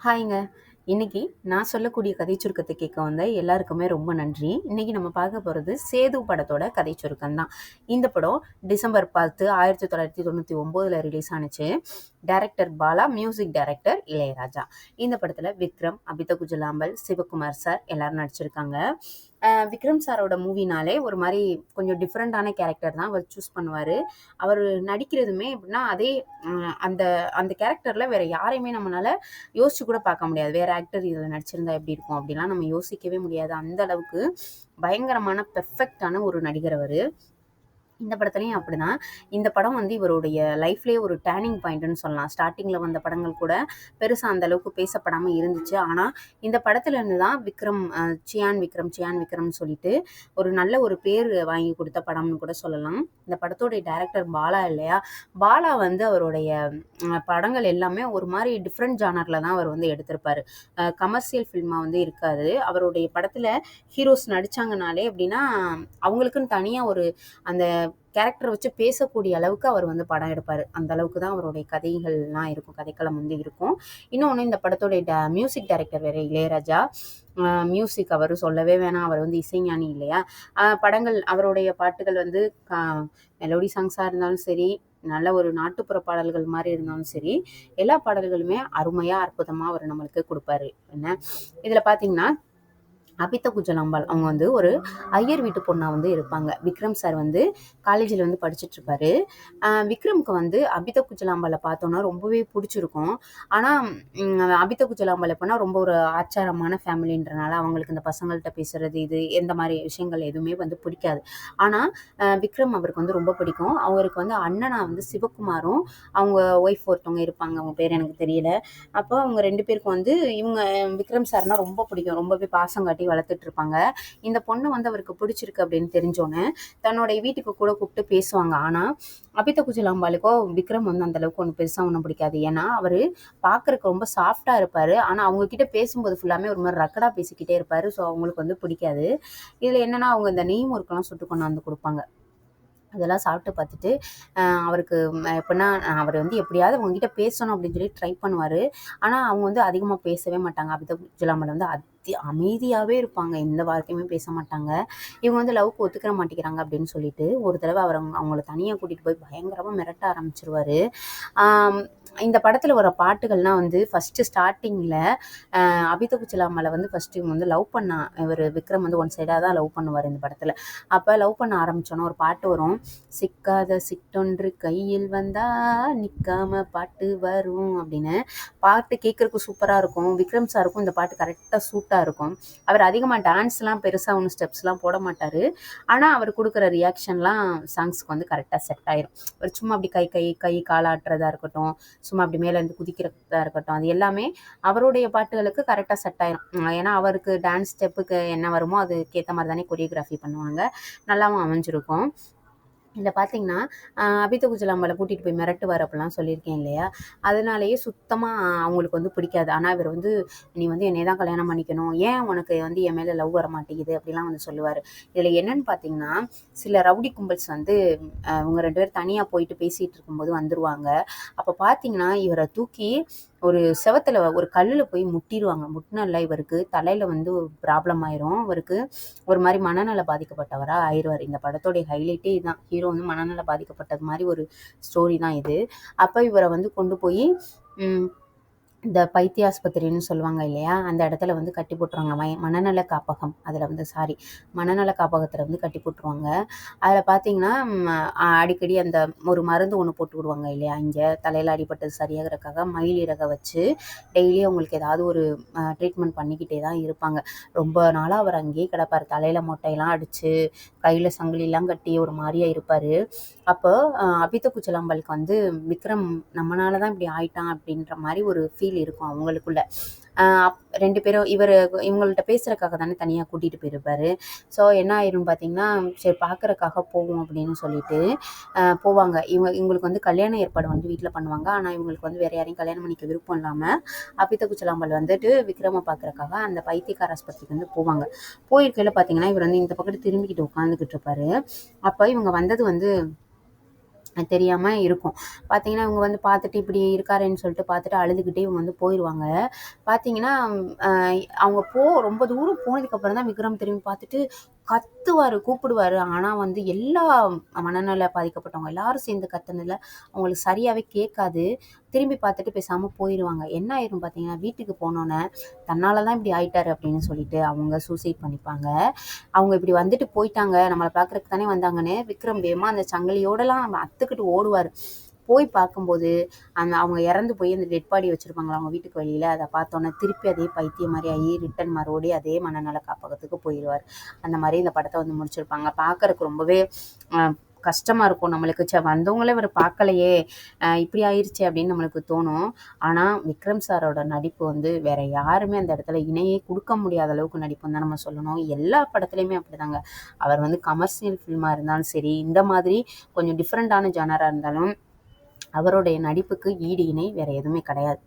ஹாய்ங்க. இன்னைக்கு நான் சொல்லக்கூடிய கதை சுருக்கத்தை கேட்க வந்த எல்லாருக்குமே ரொம்ப நன்றி. இன்னைக்கு நம்ம பார்க்க போறது சேது படத்தோட கதை சுருக்கம் தான். இந்த படம் டிசம்பர் 10, 1999ல ரிலீஸ் ஆனுச்சு. Director Bala, music director Ilaiyaraaja. இந்த படத்துல விக்ரம், அபிதா குஜலாம்பல், சிவகுமார் சார் எல்லாரும் நடிச்சிருக்காங்க. விக்ரம் சாரோட மூவினாலே ஒரு மாதிரி கொஞ்சம் டிஃப்ரெண்டான கேரக்டர் தான் அவர் சூஸ் பண்ணுவார். அவர் நடிக்கிறதுமே எப்படின்னா அதே அந்த அந்த கேரக்டரில் வேற யாரையுமே நம்மளால யோசிச்சு கூட பார்க்க முடியாது. வேற ஆக்டர் இதில் நடிச்சிருந்தா எப்படி இருக்கும் அப்படிலாம் நம்ம யோசிக்கவே முடியாது. அந்த அளவுக்கு பயங்கரமான பெர்ஃபெக்டான ஒரு நடிகர் அவர். இந்த படத்துலையும் அப்படிதான். இந்த படம் வந்து இவருடைய லைஃப்லேயே ஒரு டேர்னிங் பாயிண்ட்னு சொல்லலாம். ஸ்டார்டிங்கில் வந்த படங்கள் கூட பெருசாக அந்த அளவுக்கு பேசப்படாமல் இருந்துச்சு. ஆனால் இந்த படத்துலேருந்து தான் விக்ரம் சியான் விக்ரம் சியான் விக்ரம்னு சொல்லிட்டு ஒரு நல்ல ஒரு பேர் வாங்கி கொடுத்த படம்னு கூட சொல்லலாம். இந்த படத்தோடைய டைரக்டர் பாலா இல்லையா, பாலா வந்து அவருடைய படங்கள் எல்லாமே ஒரு மாதிரி டிஃப்ரெண்ட் ஜானரில் தான் அவர் வந்து எடுத்திருப்பார். கமர்ஷியல் ஃபில்மாக வந்து இருக்காது. அவருடைய படத்தில் ஹீரோஸ் நடித்தாங்கனாலே அப்படின்னா அவங்களுக்குன்னு தனியாக ஒரு அந்த கேரக்டரை வச்சு பேசக்கூடிய அளவுக்கு அவர் வந்து படம் எடுப்பார். அந்த அளவுக்கு தான் அவருடைய கதைகள்லாம் இருக்கும், கதைக்களம் வந்து இருக்கும். இன்னொன்று, இந்த படத்தோடைய மியூசிக் டைரக்டர் வேறு இளையராஜா. மியூசிக் அவர் சொல்லவே வேணாம், அவர் வந்து இசைஞானி இல்லையா. படங்கள் அவருடைய பாட்டுகள் வந்து மெலோடி சாங்ஸாக இருந்தாலும் சரி, நல்ல ஒரு நாட்டுப்புற பாடல்கள் மாதிரி இருந்தாலும் சரி, எல்லா பாடல்களுமே அருமையாக அற்புதமாக அவர் நம்மளுக்கு கொடுப்பாரு. என்ன இதில் பார்த்தீங்கன்னா, அபிதா குஜலாம்பாள் அவங்க வந்து ஒரு ஐயர் வீட்டு பொண்ணா வந்து இருப்பாங்க. விக்ரம் சார் வந்து காலேஜில் வந்து படிச்சுட்டு இருப்பாரு. விக்ரமுக்கு வந்து அபிதா குஜலாம்பாளை பார்த்தோன்னா ரொம்பவே பிடிச்சிருக்கும். ஆனால் அபிதா குஜலாம்பாள் எப்படின்னா ரொம்ப ஒரு ஆச்சாரமான ஃபேமிலின்றனால அவங்களுக்கு இந்த பசங்கள்கிட்ட பேசுறது இது எந்த மாதிரி விஷயங்கள் எதுவுமே வந்து பிடிக்காது. ஆனால் விக்ரம் அவருக்கு வந்து ரொம்ப பிடிக்கும். அவருக்கு வந்து அண்ணனா வந்து சிவகுமாரும் அவங்க ஒய்ஃப் ஒருத்தவங்க இருப்பாங்க, அவங்க பேர் எனக்கு தெரியல. அப்போ அவங்க ரெண்டு பேருக்கும் வந்து இவங்க விக்ரம் சார்னா ரொம்ப பிடிக்கும். ரொம்பவே பாசம் காட்டி வளர்த்துட்டு இருப்பாங்க. இந்த பொண்ணு வந்து அவருக்கு பிடிச்சிருக்கு அப்படின்னு தெரிஞ்சோன்னே தன்னுடைய வீட்டுக்கு கூட கூப்பிட்டு பேசுவாங்க. ஆனால் அபிதா குஜலாம்பாளுக்கோ விக்ரம் வந்து அந்த அளவுக்கு ஒன்று பெருசாக ஒன்றும் பிடிக்காது. ஏன்னா அவர் பார்க்கறக்கு ரொம்ப சாஃப்டாக இருப்பார். ஆனால் அவங்க கிட்ட பேசும்போது ஃபுல்லாமே ஒரு மாதிரி ரக்கடாக பேசிக்கிட்டே இருப்பார். ஸோ அவங்களுக்கு வந்து பிடிக்காது. இதில் என்னன்னா அவங்க இந்த நெய் முறுக்கெல்லாம் சுட்டு கொண்டாந்து கொடுப்பாங்க. அதெல்லாம் சாப்பிட்டு பார்த்துட்டு அவருக்கு எப்படின்னா அவர் வந்து எப்படியாவது அவங்ககிட்ட பேசணும் அப்படின்னு சொல்லி ட்ரை பண்ணுவார். ஆனால் அவங்க வந்து அதிகமாக பேசவே மாட்டாங்க. அபிதா குஜலாம்பாள் வந்து அமைதியாகவே இருப்பாங்க, எந்த வார்த்தையுமே பேச மாட்டாங்க. இவங்க வந்து லவ்க்கு ஒத்துக்கிற மாட்டேங்கிறாங்க அப்படின்னு சொல்லிட்டு ஒரு தடவை அவங்கள தனியாக கூட்டிகிட்டு போய் பயங்கரமாக மிரட்ட ஆரம்பிச்சிருவாரு. இந்த படத்தில் வர பாட்டுகள்லாம் வந்து ஃபஸ்ட்டு ஸ்டார்டிங்கில் அபிதா குஜலாம்பாளை வந்து ஃபஸ்ட்டு இவங்க வந்து லவ் பண்ண இவர் விக்ரம் வந்து ஒன் சைடாக தான் லவ் பண்ணுவார் இந்த படத்தில். அப்போ லவ் பண்ண ஆரம்பித்தோன்னா ஒரு பாட்டு வரும், சிக்காத சிட்டொன்று கையில் வந்தா நிற்காம பாட்டு வரும் அப்படின்னு. பாட்டு கேட்குறக்கு சூப்பராக இருக்கும். விக்ரம் சாருக்கும் இந்த பாட்டு கரெக்டாக சூட்டாக இருக்கும். அவர் அதிகமாக டான்ஸ்லாம் பெருசாக ஒன்றும் ஸ்டெப்ஸ்லாம் போட மாட்டார். ஆனால் அவர் கொடுக்குற ரியாக்ஷன்லாம் சாங்ஸ்க்கு வந்து கரெக்டாக செட் ஆயிரும். அவர் சும்மா அப்படி கை கை கை காலாட்டுறதா இருக்கட்டும், சும்மா அப்படி மேலேருந்து குதிக்கிறதா இருக்கட்டும், அது எல்லாமே அவருடைய பாட்டுகளுக்கு கரெக்டாக செட் ஆயிரும். ஏன்னா அவருக்கு டான்ஸ் ஸ்டெப்புக்கு என்ன வருமோ அதுக்கேற்ற மாதிரி தானே கொரியோகிராஃபி பண்ணுவாங்க. நல்லாவும் அமைஞ்சிருக்கும். இதில் பார்த்தீங்கன்னா அபிதா குஜலாம்பாளை கூட்டிகிட்டு போய் மிரட்டுவார் அப்படிலாம் சொல்லியிருக்கேன் இல்லையா. அதனாலேயே சுத்தமாக அவங்களுக்கு வந்து பிடிக்காது. ஆனால் இவர் வந்து நீ வந்து என்னை தான் கல்யாணம் பண்ணிக்கணும், ஏன் உனக்கு வந்து என் மேலே லவ் வர மாட்டேங்குது அப்படிலாம் வந்து சொல்லுவார். இதில் என்னன்னு பார்த்தீங்கன்னா, சில ரவுடி கும்பல்ஸ் வந்து இவங்க ரெண்டு பேர் தனியாக போயிட்டு பேசிகிட்டு இருக்கும்போது வந்துடுவாங்க. அப்போ பார்த்தீங்கன்னா இவரை தூக்கி ஒரு செவத்தில் ஒரு கல்லில் போய் முட்டிடுவாங்க. முட்டினல இவருக்கு தலையில் வந்து ப்ராப்ளம் ஆயிரும். இவருக்கு ஒரு மாதிரி மனநல பாதிக்கப்பட்டவராக ஆயிடுவார். இந்த படத்தோடைய ஹைலைட்டே இதுதான். ஹீரோ வந்து மனநல பாதிக்கப்பட்டது மாதிரி ஒரு ஸ்டோரி தான் இது. அப்போ இவரை வந்து கொண்டு போய் இந்த பைத்திய ஆஸ்பத்திரின்னு சொல்லுவாங்க இல்லையா, அந்த இடத்துல வந்து கட்டி போட்டுருவாங்க. மனநல காப்பகம் அதில் வந்து மனநல காப்பகத்தில் வந்து கட்டி போட்டுருவாங்க. அதில் பார்த்தீங்கன்னா அடிக்கடி அந்த ஒரு மருந்து ஒன்று போட்டு விடுவாங்க இல்லையா, இங்கே தலையில் அடிபட்டது சரியாகிறதுக்காக மயிலிறகை வச்சு டெய்லி அவங்களுக்கு ஏதாவது ஒரு ட்ரீட்மெண்ட் பண்ணிக்கிட்டே தான் இருப்பாங்க. ரொம்ப நாளாக அவர் அங்கேயே கிடப்பார். தலையில் மொட்டையெல்லாம் அடித்து கையில் சங்கிலிலாம் கட்டி ஒரு மாதிரியாக இருப்பார். அப்போ அபிதா குஜலாம்பாளுக்கு வந்து விக்ரம் நம்மளால தான் இப்படி ஆயிட்டான் அப்படின்ற மாதிரி ஒரு ஃபீல் இருக்கும் அவங்களுக்குள்ள. ரெண்டு பேரும் இவங்கள்ட்ட பேசுறதுக்காக தானே தனியாக கூட்டிகிட்டு போயிருப்பாரு. ஸோ என்ன ஆயிரும் பார்த்தீங்கன்னா, சரி பார்க்குறக்காக போவோம் அப்படின்னு சொல்லிட்டு போவாங்க. இவங்களுக்கு வந்து கல்யாண ஏற்பாடு வந்து வீட்டில் பண்ணுவாங்க. ஆனால் இவங்களுக்கு வந்து வேற யாரையும் கல்யாணம் பண்ணிக்க விருப்பம் இல்லாமல் அபிதா குஜலாம்பாள் வந்துட்டு விக்ரமை பார்க்குறக்காக அந்த பைத்தியக்கார ஆஸ்பத்திரிக்கு வந்து போவாங்க. போயிருக்கையில் பார்த்தீங்கன்னா இவர் வந்து இந்த பக்கத்து திரும்பிக்கிட்டு உட்காந்துக்கிட்டு இருப்பாரு. அப்போ இவங்க வந்தது வந்து தெரியாம இருக்கும். பார்த்தீங்கன்னா, இவங்க வந்து பார்த்துட்டு இப்படி இருக்காரேன்னு சொல்லிட்டு பார்த்துட்டு அழுதுகிட்டே இவங்க வந்து போயிருவாங்க. பார்த்தீங்கன்னா, அ அவங்க ரொம்ப தூரம் போனதுக்கப்புறம் தான் விக்ரம் திரும்பி பார்த்துட்டு கத்துவாரு, கூப்பிடுவாரு. ஆனா வந்து எல்லா மனநல பாதிக்கப்பட்டவங்க எல்லாரும் சேர்ந்து கத்துனதுல அவங்களுக்கு சரியாவே கேட்காது. திரும்பி பார்த்துட்டு பேசாம போயிருவாங்க. என்ன ஆயிரும் பார்த்தீங்கன்னா, வீட்டுக்கு போனோனே, தன்னால தான் இப்படி ஆயிட்டாரு அப்படின்னு சொல்லிட்டு அவங்க சூசைட் பண்ணிப்பாங்க. அவங்க இப்படி வந்துட்டு போயிட்டாங்க, நம்மள பார்க்கறதுக்கு தானே வந்தாங்கன்னு விக்ரம் வேகமா அந்த சங்கிலியோடலாம் அத்துக்கிட்டு ஓடுவாரு. போய் பார்க்கும்போது, அவங்க இறந்து போய் அந்த டெட் பாடி வச்சிருப்பாங்கல்ல அவங்க வீட்டுக்கு வெளியில, அத பார்த்தோன்னே திருப்பி அதே பைத்தியம் மாரி ஆகி ரிட்டர்ன் மறுபடியும் அதே மனநல காப்பகத்துக்கு போயிருவாரு. அந்த மாரி இந்த படத்த வந்து முடிச்சிருப்பாங்க. பார்க்கறக்கு ரொம்பவே அ கஷ்டமா இருக்கும் நம்மளுக்கு. வந்தவங்கள இவரு பார்க்கலையே! இப்படி ஆயிருச்சே! அப்படின்னு நம்மளுக்கு தோணும். ஆனா, விக்ரம் சாரோட நடிப்பு வந்து வேற யாருமே அந்த இடத்துல இணையே குடுக்க முடியாத அளவுக்கு நடிப்புன்னு தான் நம்ம சொல்லணும். எல்லா படத்துலயுமே அப்படிதாங்க. அவர் வந்து கமர்ஷியல் ஃபில்மா இருந்தாலும் சரி, இந்த மாதிரி கொஞ்சம் டிஃபரண்டான ஜானரா இருந்தாலும், அவருடைய நடிப்புக்கு ஈடு இணை வேற எதுவுமே கிடையாது.